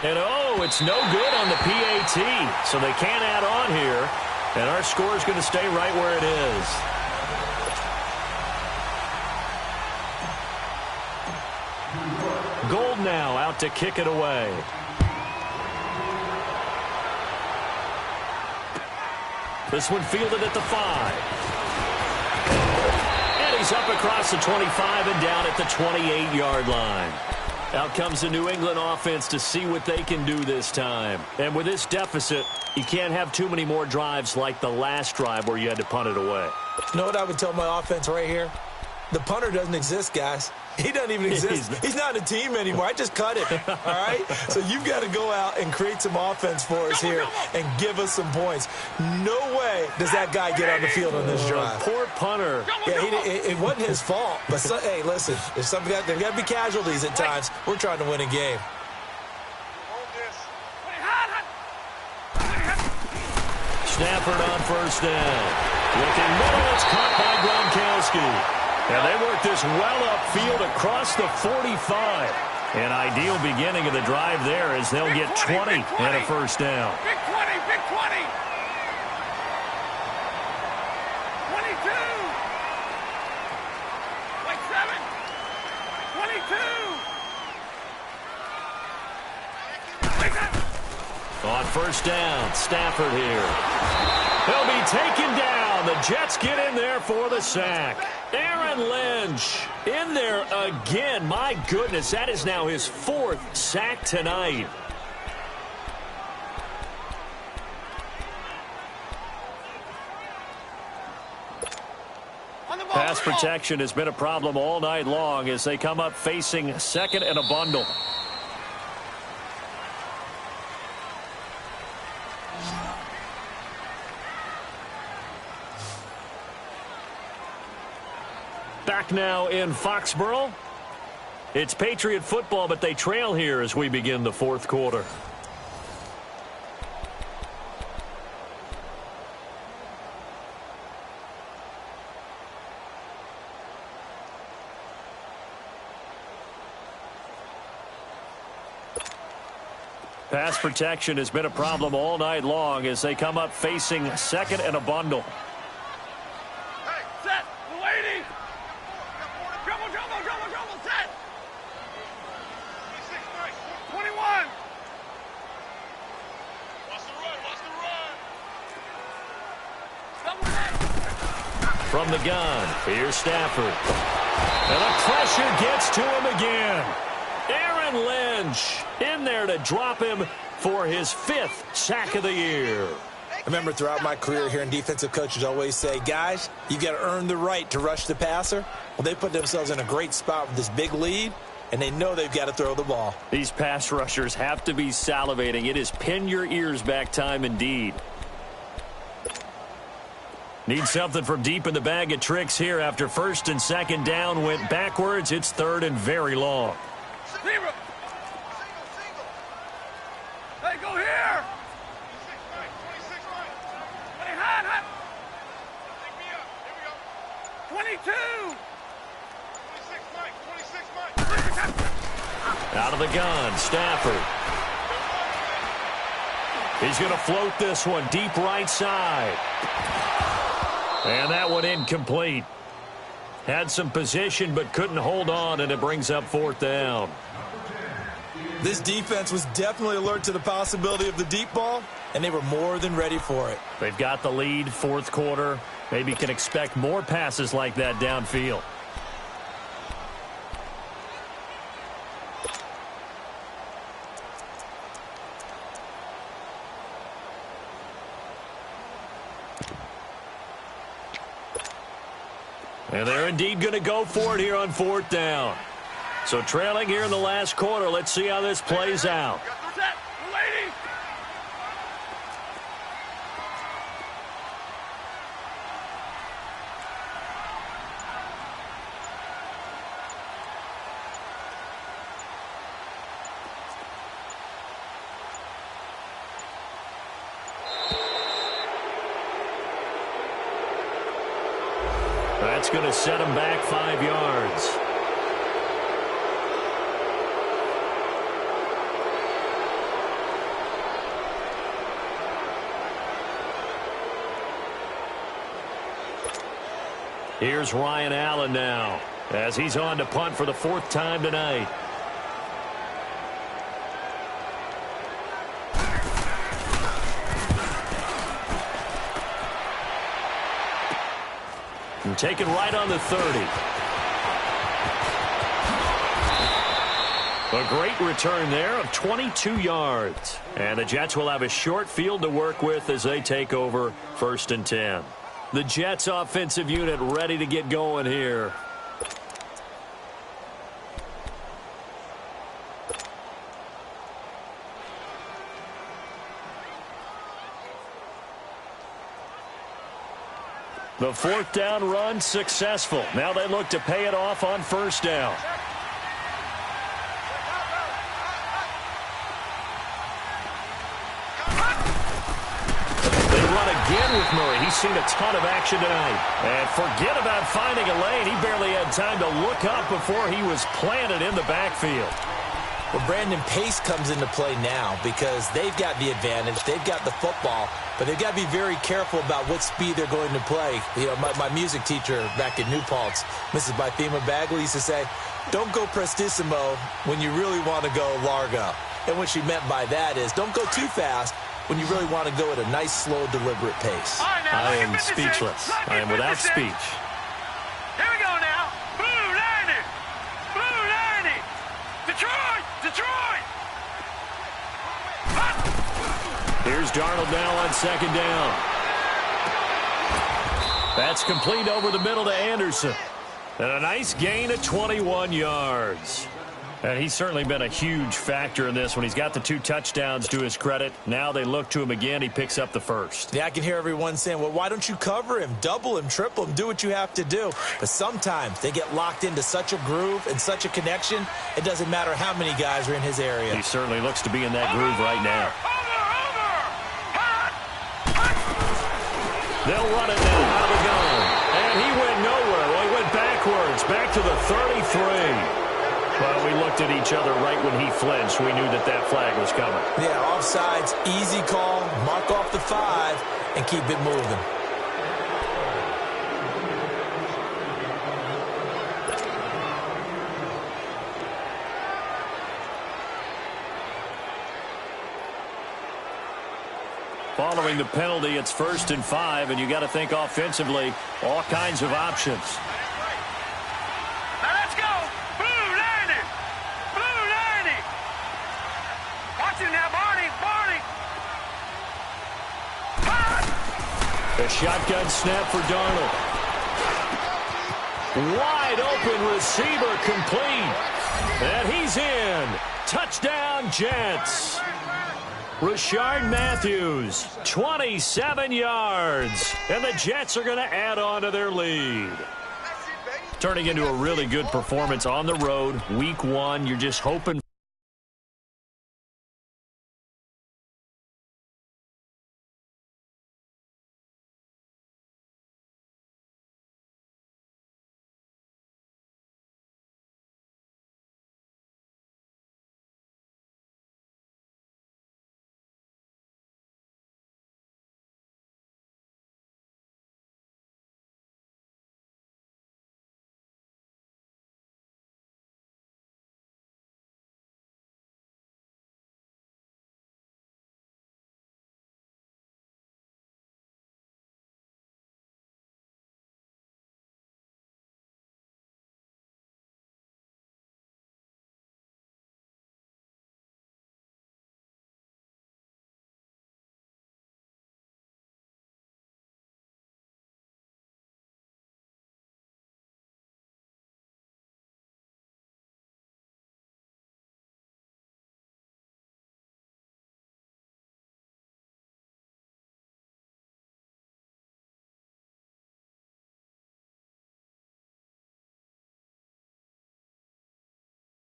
And oh, it's no good on the PAT, so they can't add on here. And our score is going to stay right where it is. Gold now out to kick it away. This one fielded at the 5. And he's up across the 25 and down at the 28-yard line. Out comes the New England offense to see what they can do this time. And with this deficit, you can't have too many more drives like the last drive where you had to punt it away. You know what I would tell my offense right here? The punter doesn't exist, guys. He doesn't even exist. He's not a team anymore. I just cut it, all right? So you've got to go out and create some offense for us here and give us some points. No way does that guy get on the field on this drive. Poor punter. Yeah, it wasn't his fault. But, hey, listen, if there's got to be casualties at times. We're trying to win a game. Stafford on first down. Looking middle, it's caught by Gronkowski. And they work this well upfield across the 45. An ideal beginning of the drive there as they'll get 20 and a first down. Big 20, big 20. 22. Like 7. 22. On first down, Stafford here. He'll be taken down. The Jets get in there for the sack. Aaron Lynch in there again. My goodness, that is now his 4th sack tonight. Pass protection has been a problem all night long as they come up facing second and a bundle. Back now in Foxborough. It's Patriot football, but they trail here as we begin the 4th quarter. Pass protection has been a problem all night long as they come up facing second and a bundle. Hey, set, the lady. Double, set. 21. Watch the run. From the gun, here's Stafford. And the pressure gets to him again. Aaron Lynch in there to drop him for his 5th sack of the year. I remember throughout my career hearing defensive coaches always say, guys, you've got to earn the right to rush the passer. Well, they put themselves in a great spot with this big lead, and they know they've got to throw the ball. These pass rushers have to be salivating. It is pin your ears back time indeed. Need something from deep in the bag of tricks here after first and second down went backwards. It's 3rd and very long. Zero. Hey, go here. 22. Out of the gun, Stafford. He's going to float this one deep right side. And that one incomplete. Had some position but couldn't hold on, and it brings up 4th down. This defense was definitely alert to the possibility of the deep ball, and they were more than ready for it. They've got the lead, 4th quarter. Maybe can expect more passes like that downfield. And they're indeed going to go for it here on 4th down. So trailing here in the last quarter. Let's see how this plays out. Set, lady. going to set him back 5 yards. Here's Ryan Allen now, as he's on to punt for the 4th time tonight. And take it right on the 30. A great return there of 22 yards. And the Jets will have a short field to work with as they take over 1st and 10. The Jets offensive unit ready to get going here. The 4th down run successful. Now they look to pay it off on 1st down. Again with Murray. He's seen a ton of action tonight. And forget about finding a lane. He barely had time to look up before he was planted in the backfield. Well, Brandon, pace comes into play now because they've got the advantage. They've got the football, but they've got to be very careful about what speed they're going to play. You know, my music teacher back in New Paltz, Mrs. Bythema Bagley, used to say, don't go prestissimo when you really want to go largo. And what she meant by that is don't go too fast when you really want to go at a nice, slow, deliberate pace. I am speechless. I am without speech. Here we go now. Blue 90. Blue 90. Detroit. Detroit. Here's Darnold now on 2nd down. That's complete over the middle to Anderson. And a nice gain of 21 yards. And he's certainly been a huge factor in this when he's got the 2 touchdowns to his credit. Now they look to him again. He picks up the 1st. Yeah, I can hear everyone saying, well, why don't you cover him? Double him, triple him, do what you have to do. But sometimes they get locked into such a groove and such a connection, it doesn't matter how many guys are in his area. He certainly looks to be in that groove right now. They'll run it now out of the gun. And he went nowhere. Well, he went backwards, back to the 33. Well, we looked at each other right when he flinched. We knew that that flag was coming. Yeah, offsides, easy call, mark off the 5, and keep it moving. Following the penalty, it's 1st and 5, and you got to think offensively, all kinds of options. Now let's go. Blue 90. Blue 90. Watch him now, Barney. Barney. The shotgun snap for Darnold. Wide open receiver complete. And he's in. Touchdown, Jets. Rashard Matthews, 27 yards. And the Jets are going to add on to their lead. Turning into a really good performance on the road. Week 1, you're just hoping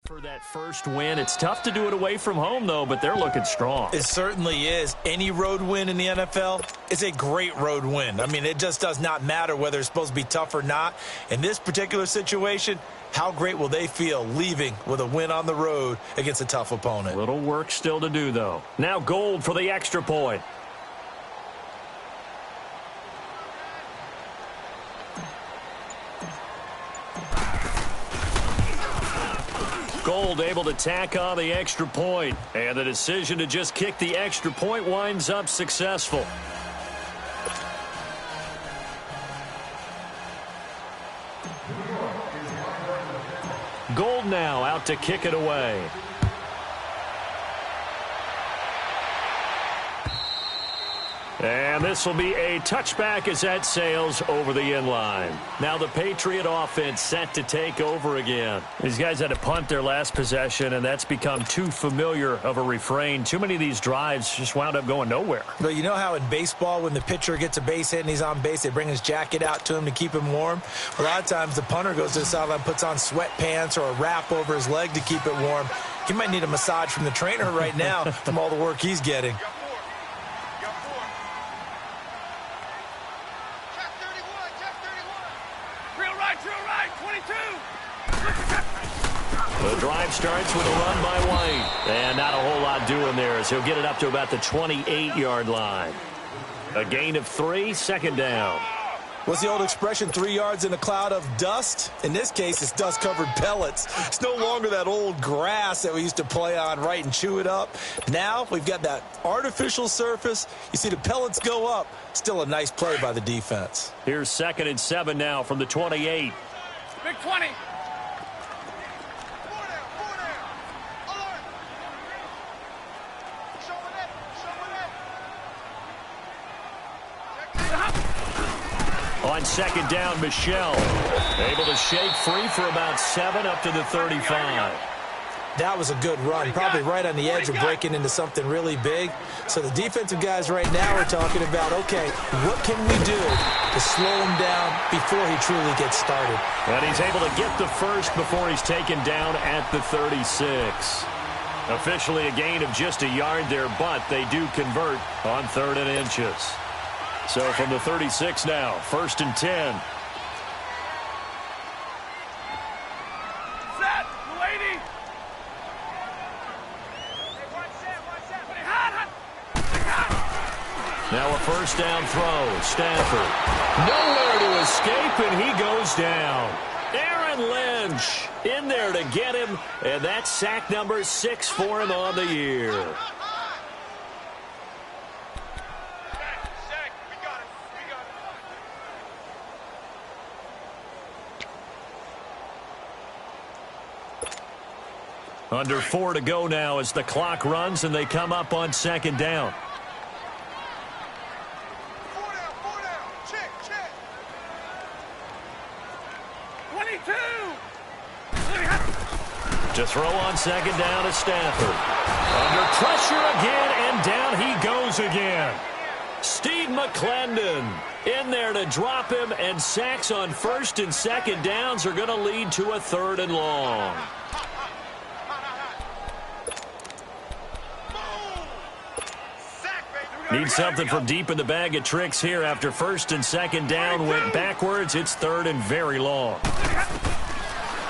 For that first win. It's tough to do it away from home, though, but they're looking strong. It certainly is. Any road win in the NFL is a great road win. I mean, it just does not matter whether it's supposed to be tough or not. In this particular situation, how great will they feel leaving with a win on the road against a tough opponent? Little work still to do, though. Now Gold for the extra point. Gold able to tack on the extra point, and the decision to just kick the extra point winds up successful. Gold now out to kick it away. And this will be a touchback as that sails over the inline. Now the Patriot offense set to take over again. These guys had to punt their last possession, and that's become too familiar of a refrain. Too many of these drives just wound up going nowhere. But you know how in baseball, when the pitcher gets a base hit and he's on base, they bring his jacket out to him to keep him warm? A lot of times the punter goes to the sideline, puts on sweatpants or a wrap over his leg to keep it warm. He might need a massage from the trainer right now from all the work he's getting. The drive starts with a run by White. And not a whole lot doing there as he'll get it up to about the 28-yard line. A gain of 3, second down. What's the old expression, 3 yards in a cloud of dust? In this case, it's dust-covered pellets. It's no longer that old grass that we used to play on, right, and chew it up. Now we've got that artificial surface. You see the pellets go up. Still a nice play by the defense. Here's 2nd and 7 now from the 28. Big 20. On 2nd down, Michelle able to shake free for about 7 up to the 35. That was a good run, probably right on the edge of breaking into something really big. So the defensive guys right now are talking about, okay, what can we do to slow him down before he truly gets started? And he's able to get the first before he's taken down at the 36. Officially a gain of just a yard there, but they do convert on 3rd and inches. So from the 36 now, 1st and 10. Set, lady. Now a 1st down throw. Stafford. Nowhere to escape, and he goes down. Aaron Lynch in there to get him, and that's sack number 6 for him on the year. Under 4 to go now as the clock runs and they come up on 2nd down. 4 down. Check. 22. To throw on 2nd down is Stafford. Under pressure again, and down he goes again. Steve McClendon in there to drop him, and sacks on 1st and 2nd downs are going to lead to a 3rd and long. Need something from deep in the bag of tricks here after 1st and 2nd down went backwards. It's 3rd and very long.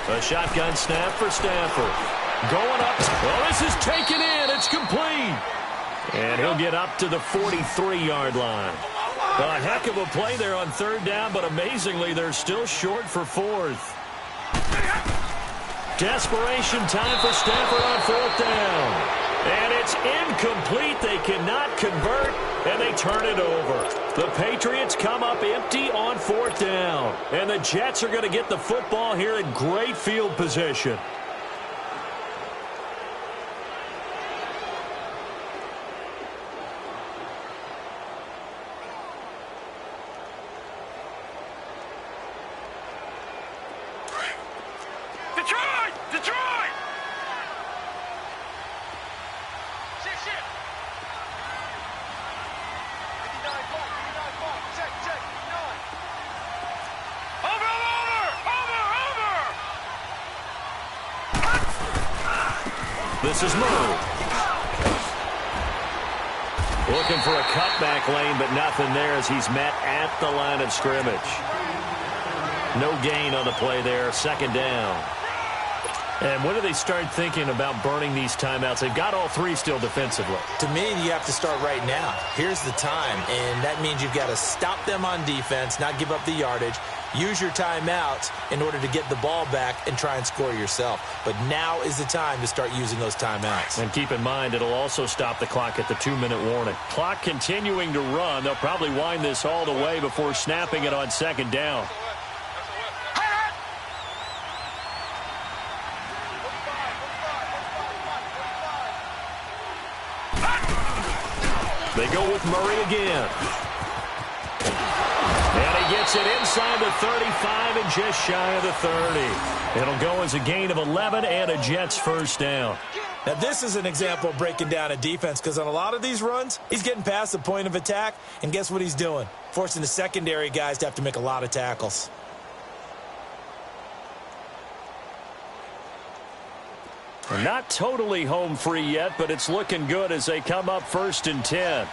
A shotgun snap for Stafford. Going up. Well, this is taken in. It's complete. And he'll get up to the 43-yard line. A heck of a play there on 3rd down, but amazingly, they're still short for 4th. Desperation time for Stafford on 4th down. And it's incomplete. They cannot convert, and they turn it over. The Patriots come up empty on 4th down. And the Jets are going to get the football here in great field position. Detroit! This is Murray. Looking for a cutback lane, but nothing there as he's met at the line of scrimmage. No gain on the play there. Second down. And when do they start thinking about burning these timeouts? They've got all three still defensively. To me, you have to start right now. Here's the time, and that means you've got to stop them on defense, not give up the yardage, use your timeouts in order to get the ball back and try and score yourself. But now is the time to start using those timeouts. And keep in mind, it'll also stop the clock at the 2-minute warning. Clock continuing to run. They'll probably wind this all the way before snapping it on second down. They go with Murray again. And he gets it inside the 35 and just shy of the 30. It'll go as a gain of 11 and a Jets first down. Now, this is an example of breaking down a defense because on a lot of these runs, he's getting past the point of attack, and guess what he's doing? Forcing the secondary guys to have to make a lot of tackles. Not totally home free yet, but it's looking good as they come up 1st and 10.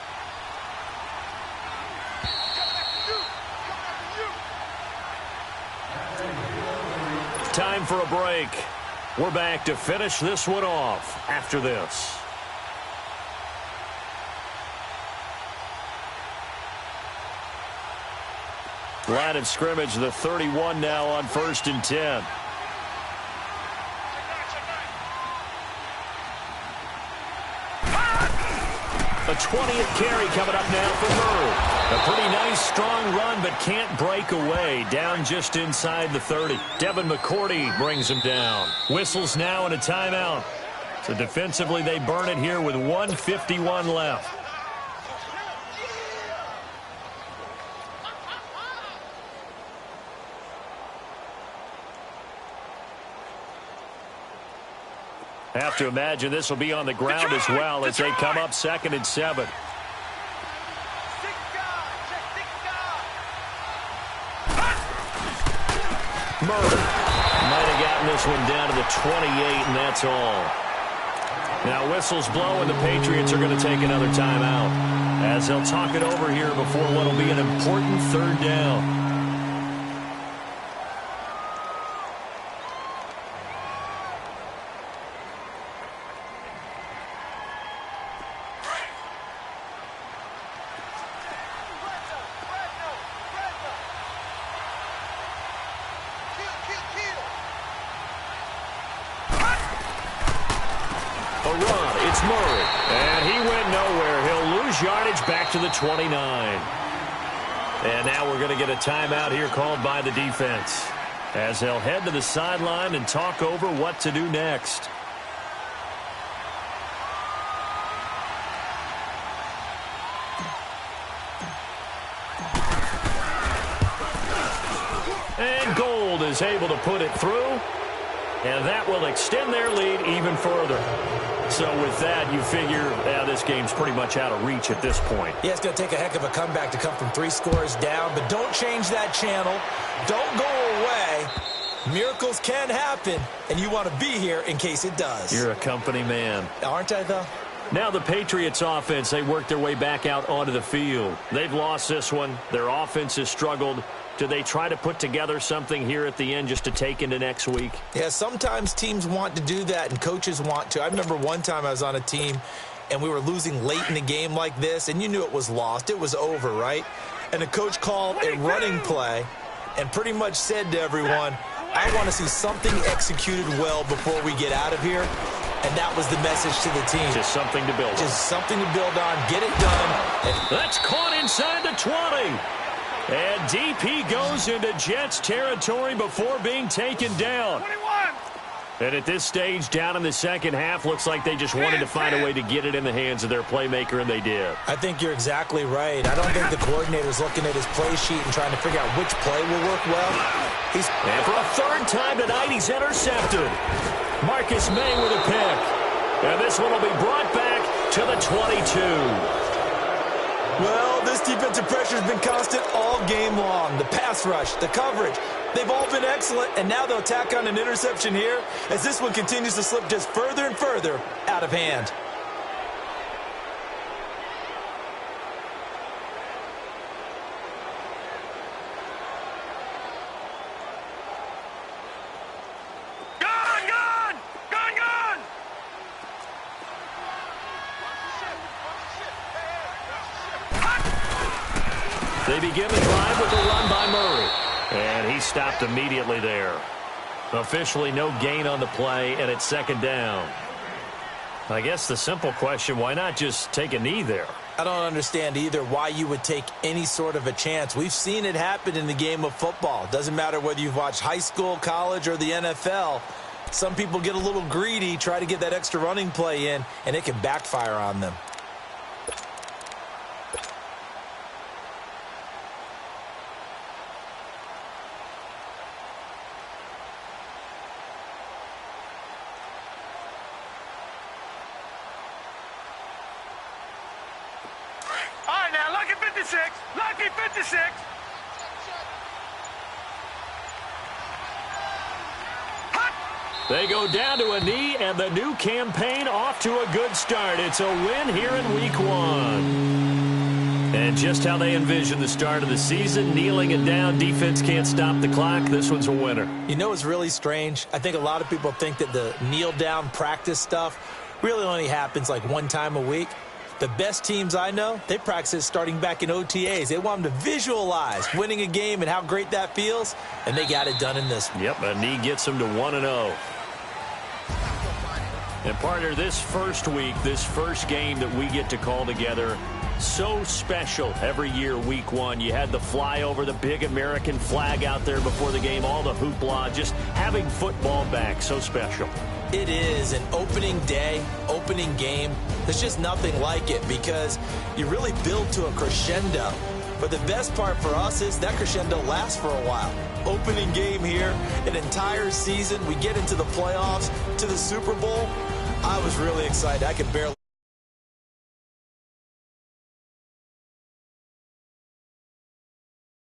Time for a break. We're back to finish this one off after this. Line of scrimmage, the 31 now on 1st and 10. A 20th carry coming up now for Murray. A pretty nice, strong run, but can't break away. Down just inside the 30. Devin McCourty brings him down. Whistles now and a timeout. So defensively, they burn it here with 1:51 left. Have to imagine this will be on the ground as well as they come up 2nd and 7. Murray might have gotten this one down to the 28, and that's all. Now whistles blow, and the Patriots are going to take another timeout as they'll talk it over here before what will be an important 3rd down. Back to the 29. And now we're going to get a timeout here called by the defense as they'll head to the sideline and talk over what to do next. And Gold is able to put it through, and that will extend their lead even further. So with that, you figure this game's pretty much out of reach at this point. Yeah, it's going to take a heck of a comeback to come from 3 scores down, but don't change that channel. Don't go away. Miracles can happen, and you want to be here in case it does. You're a company man. Aren't I, though? Now the Patriots offense, they work their way back out onto the field. They've lost this one. Their offense has struggled. Do they try to put together something here at the end just to take into next week? Yeah, sometimes teams want to do that and coaches want to. I remember one time I was on a team and we were losing late in the game like this, and you knew it was lost. It was over, right? And the coach called a running play and pretty much said to everyone, I want to see something executed well before we get out of here. And that was the message to the team. Just something to build on. Just something to build on. Get it done. That's caught inside the 20. And DP goes into Jets territory before being taken down. 21. And at this stage, down in the second half, looks like they just wanted to find a way to get it in the hands of their playmaker, and they did. I think you're exactly right. I don't think the coordinator's looking at his play sheet and trying to figure out which play will work well. And for a 3rd time tonight, he's intercepted. Marcus May with a pick. And this one will be brought back to the 22. Well, this defensive pressure has been constant all game long. The pass rush, the coverage, They've all been excellent, and now they'll tack on an interception here as this one continues to slip just further and further out of hand. They begin the drive with a run by Murray. And he stopped immediately there. Officially no gain on the play, and it's second down. I guess the simple question, why not just take a knee there? I don't understand either why you would take any sort of a chance. We've seen it happen in the game of football. Doesn't matter whether you've watched high school, college, or the NFL. Some people get a little greedy, try to get that extra running play in, and it can backfire on them. Lucky 56. They go down to a knee, and the new campaign off to a good start. It's a win here in Week 1. And just how they envision the start of the season, kneeling it down, defense can't stop the clock. This one's a winner. You know what's really strange? I think a lot of people think that the kneel-down practice stuff really only happens like one time a week. The best teams I know, they practice it starting back in OTAs. They want them to visualize winning a game and how great that feels, and they got it done in this one. Yep, a knee gets them to 1-0. And partner, this first week, this first game that we get to call together, so special every year, Week 1. You had the flyover, the big American flag out there before the game, all the hoopla, just having football back, so special. It is an opening day, opening game. There's just nothing like it because you really build to a crescendo. But the best part for us is that crescendo lasts for a while. Opening game here, an entire season. We get into the playoffs, to the Super Bowl. I was really excited. I could barely